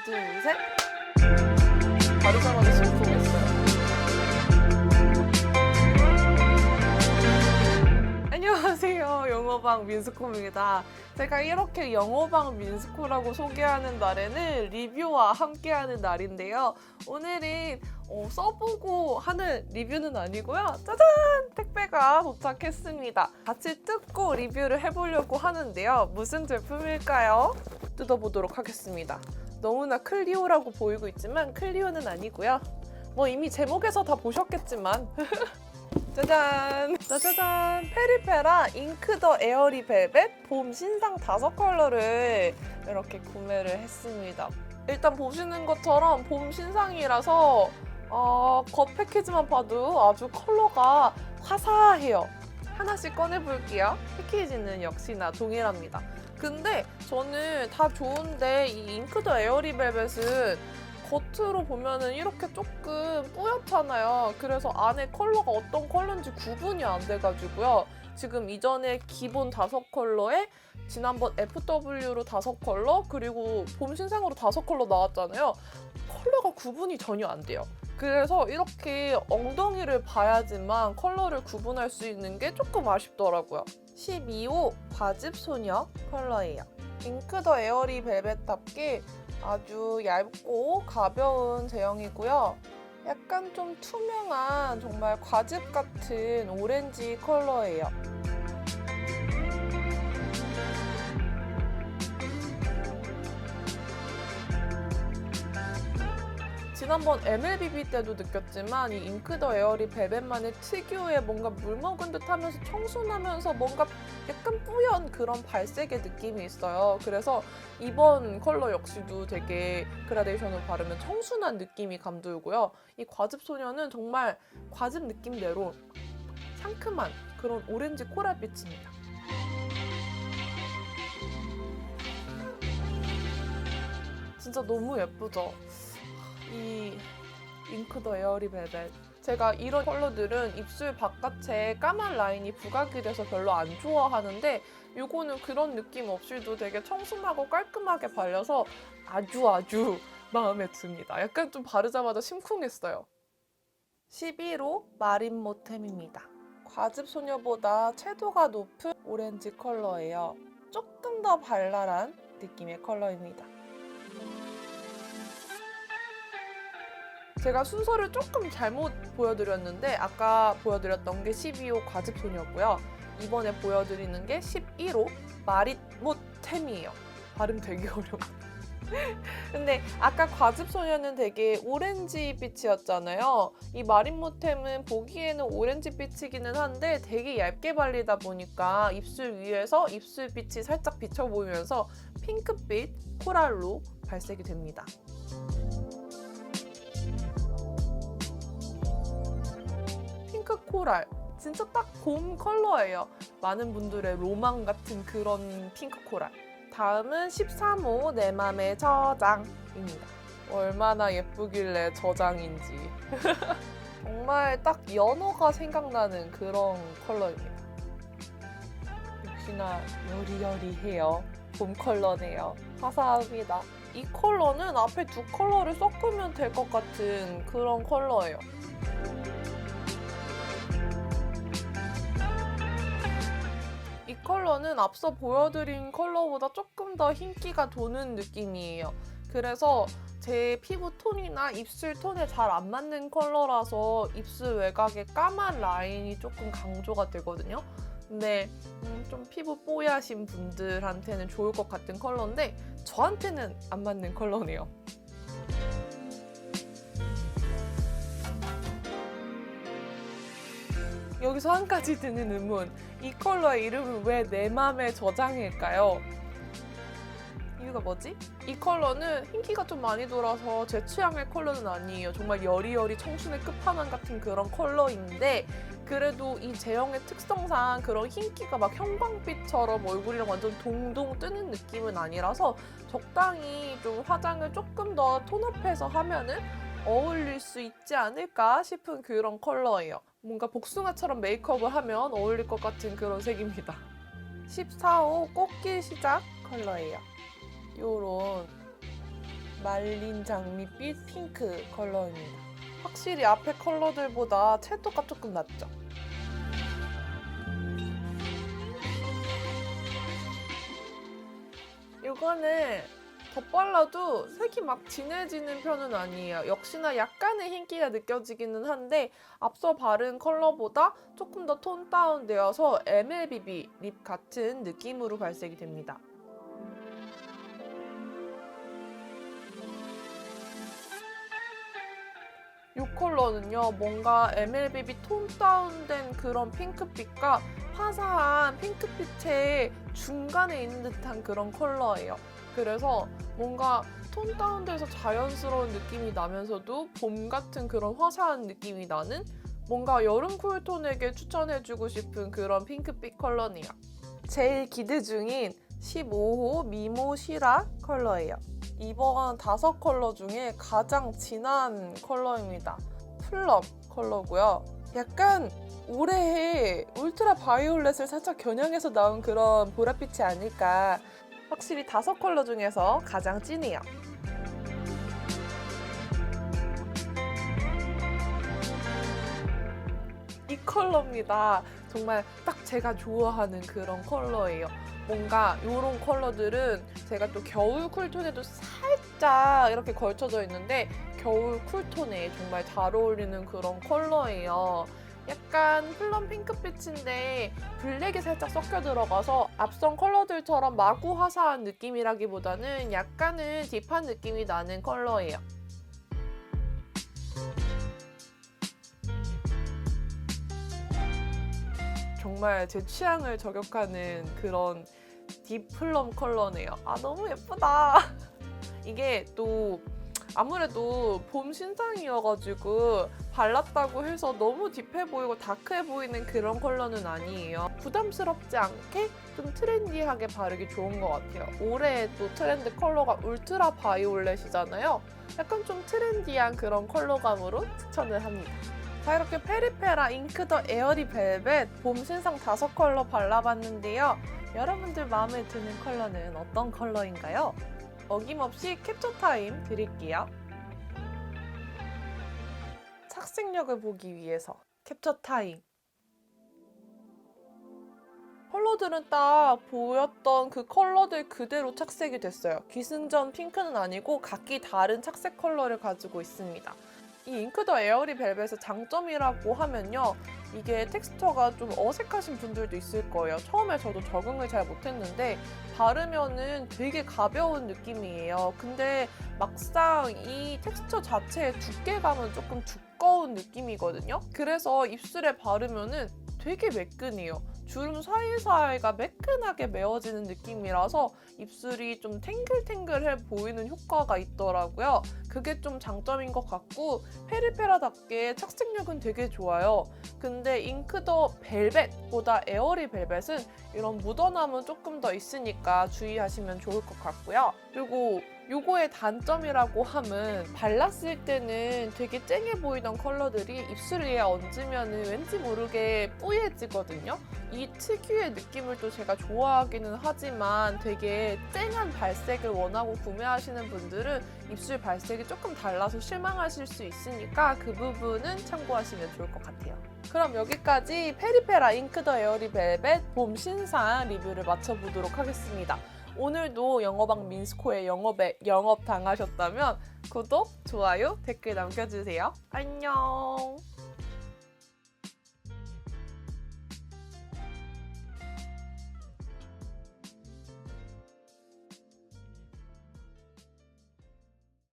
둘, 셋. 바르자마자 심쿵했어요. 안녕하세요. 영어방 민스코입니다. 제가 이렇게 영어방 민스코라고 소개하는 날에는 리뷰와 함께하는 날인데요. 오늘은 써보고 하는 리뷰는 아니고요. 짜잔! 택배가 도착했습니다. 같이 뜯고 리뷰를 해보려고 하는데요. 무슨 제품일까요? 뜯어보도록 하겠습니다. 너무나 클리오라고 보이고 있지만 클리오는 아니고요. 뭐 이미 제목에서 다 보셨겠지만 짜잔! 짜자잔! 페리페라 잉크 더 에어리 벨벳 봄 신상 5컬러를 이렇게 구매를 했습니다. 일단 보시는 것처럼 봄 신상이라서 겉 패키지만 봐도 아주 컬러가 화사해요. 하나씩 꺼내볼게요. 패키지는 역시나 동일합니다. 근데 저는 다 좋은데 이 잉크 더 에어리 벨벳은 겉으로 보면은 이렇게 조금 뿌옇잖아요. 그래서 안에 컬러가 어떤 컬러인지 구분이 안 돼가지고요. 지금 이전에 기본 5컬러에 지난번 FW로 5컬러 그리고 봄 신상으로 5컬러 나왔잖아요. 컬러가 구분이 전혀 안 돼요. 그래서 이렇게 엉덩이를 봐야지만 컬러를 구분할 수 있는 게 조금 아쉽더라고요. 12호 과즙 소녀 컬러예요. 잉크 더 에어리 벨벳답게 아주 얇고 가벼운 제형이고요. 약간 좀 투명한 정말 과즙 같은 오렌지 컬러예요. 지난번 MLBB 때도 느꼈지만 이 잉크 더 에어리 벨벳만의 특유의 뭔가 물 먹은 듯 하면서 청순하면서 뭔가 약간 뿌연 그런 발색의 느낌이 있어요. 그래서 이번 컬러 역시도 되게 그라데이션으로 바르면 청순한 느낌이 감돌고요. 이 과즙 소녀는 정말 과즙 느낌대로 상큼한 그런 오렌지 코랄빛입니다. 진짜 너무 예쁘죠? 이 잉크 더 에어리 벨벳. 제가 이런 컬러들은 입술 바깥에 까만 라인이 부각이 돼서 별로 안 좋아하는데 이거는 그런 느낌 없이도 되게 청순하고 깔끔하게 발려서 아주 마음에 듭니다. 약간 좀 바르자마자 심쿵했어요. 11호 마린 모템입니다. 과즙 소녀보다 채도가 높은 오렌지 컬러예요. 조금 더 발랄한 느낌의 컬러입니다. 제가 순서를 조금 잘못 보여드렸는데 아까 보여드렸던 게 12호 과즙소녀고요. 이번에 보여드리는 게 11호 마릿모템이에요. 발음 되게 어려워. 근데 아까 과즙소녀는 되게 오렌지 빛이었잖아요. 이 마릿모템은 보기에는 오렌지 빛이기는 한데 되게 얇게 발리다 보니까 입술 위에서 입술빛이 살짝 비쳐 보이면서 핑크빛 코랄로 발색이 됩니다. 핑크 코랄, 진짜 딱 봄 컬러예요. 많은 분들의 로망 같은 그런 핑크 코랄. 다음은 13호 내 맘의 저장입니다. 얼마나 예쁘길래 저장인지. 정말 딱 연어가 생각나는 그런 컬러입니다. 역시나 여리여리해요. 봄 컬러네요. 화사합니다. 이 컬러는 앞에 두 컬러를 섞으면 될 것 같은 그런 컬러예요. 이 컬러는 앞서 보여드린 컬러보다 조금 더 흰기가 도는 느낌이에요. 그래서 제 피부 톤이나 입술 톤에 잘 안 맞는 컬러라서 입술 외곽에 까만 라인이 조금 강조가 되거든요. 근데 좀 피부 뽀얗신 분들한테는 좋을 것 같은 컬러인데 저한테는 안 맞는 컬러네요. 여기서 한 가지 드는 의문. 이 컬러의 이름은 왜 내 맘의 저장일까요? 이유가 뭐지? 이 컬러는 흰기가 좀 많이 돌아서 제 취향의 컬러는 아니에요. 정말 여리여리 청순의 끝판왕 같은 그런 컬러인데 그래도 이 제형의 특성상 그런 흰기가 막 형광빛처럼 얼굴이랑 완전 동동 뜨는 느낌은 아니라서 적당히 좀 화장을 조금 더 톤업해서 하면은 어울릴 수 있지 않을까 싶은 그런 컬러예요. 뭔가 복숭아처럼 메이크업을 하면 어울릴 것 같은 그런 색입니다. 14호 꽃길 시작 컬러예요. 요런 말린 장밋빛 핑크 컬러입니다. 확실히 앞에 컬러들보다 채도가 조금 낮죠? 이거는 덧발라도 색이 막 진해지는 편은 아니에요. 역시나 약간의 흰기가 느껴지기는 한데 앞서 바른 컬러보다 조금 더 톤 다운되어서 MLBB 립 같은 느낌으로 발색이 됩니다. 이 컬러는요, 뭔가 MLBB 톤 다운된 그런 핑크빛과 화사한 핑크빛의 중간에 있는 듯한 그런 컬러예요. 그래서 뭔가 톤 다운돼서 자연스러운 느낌이 나면서도 봄 같은 그런 화사한 느낌이 나는 뭔가 여름 쿨톤에게 추천해주고 싶은 그런 핑크빛 컬러네요. 제일 기대 중인 15호 미모 시라 컬러예요. 이번 5컬러 중에 가장 진한 컬러입니다. 플럼 컬러고요. 약간 올해의 울트라 바이올렛을 살짝 겨냥해서 나온 그런 보랏빛이 아닐까. 확실히 5컬러 중에서 가장 진해요. 이 컬러입니다. 정말 딱 제가 좋아하는 그런 컬러예요. 뭔가 이런 컬러들은 제가 또 겨울 쿨톤에도 살짝 이렇게 걸쳐져 있는데 겨울 쿨톤에 정말 잘 어울리는 그런 컬러예요. 약간 플럼 핑크빛인데 블랙이 살짝 섞여 들어가서 앞선 컬러들처럼 마구 화사한 느낌이라기보다는 약간은 딥한 느낌이 나는 컬러예요. 정말 제 취향을 저격하는 그런 딥 플럼 컬러네요. 아, 너무 예쁘다. 이게 또 아무래도 봄 신상이어가지고 발랐다고 해서 너무 딥해 보이고 다크해 보이는 그런 컬러는 아니에요. 부담스럽지 않게 좀 트렌디하게 바르기 좋은 것 같아요. 올해 또 트렌드 컬러가 울트라 바이올렛이잖아요. 약간 좀 트렌디한 그런 컬러감으로 추천을 합니다. 자, 이렇게 페리페라 잉크 더 에어리 벨벳 봄 신상 5컬러 발라봤는데요. 여러분들 마음에 드는 컬러는 어떤 컬러인가요? 어김없이 캡처 타임 드릴게요. 착색력을 보기 위해서 캡처 타임. 컬러들은 딱 보였던 그 컬러들 그대로 착색이 됐어요. 기승전 핑크는 아니고 각기 다른 착색 컬러를 가지고 있습니다. 이 잉크 더 에어리 벨벳의 장점이라고 하면요. 이게 텍스처가 좀 어색하신 분들도 있을 거예요. 처음에 저도 적응을 잘 못했는데 바르면은 되게 가벼운 느낌이에요. 근데 막상 이 텍스처 자체의 두께감은 조금 두꺼운 느낌이거든요. 그래서 입술에 바르면은 되게 매끈해요. 주름 사이사이가 매끈하게 메워지는 느낌이라서 입술이 좀 탱글탱글해 보이는 효과가 있더라고요. 그게 좀 장점인 것 같고 페리페라답게 착색력은 되게 좋아요. 근데 잉크 더 벨벳보다 에어리 벨벳은 이런 묻어남은 조금 더 있으니까 주의하시면 좋을 것 같고요. 그리고 요거의 단점이라고 함은 발랐을 때는 되게 쨍해 보이던 컬러들이 입술 위에 얹으면 왠지 모르게 뿌얘지거든요. 이 특유의 느낌을 또 제가 좋아하기는 하지만 되게 쨍한 발색을 원하고 구매하시는 분들은 입술 발색이 조금 달라서 실망하실 수 있으니까 그 부분은 참고하시면 좋을 것 같아요. 그럼 여기까지 페리페라 잉크 더 에어리 벨벳 봄 신상 리뷰를 마쳐보도록 하겠습니다. 오늘도 영어방 민스코의 영업에 영업 당하셨다면 구독, 좋아요, 댓글 남겨주세요. 안녕!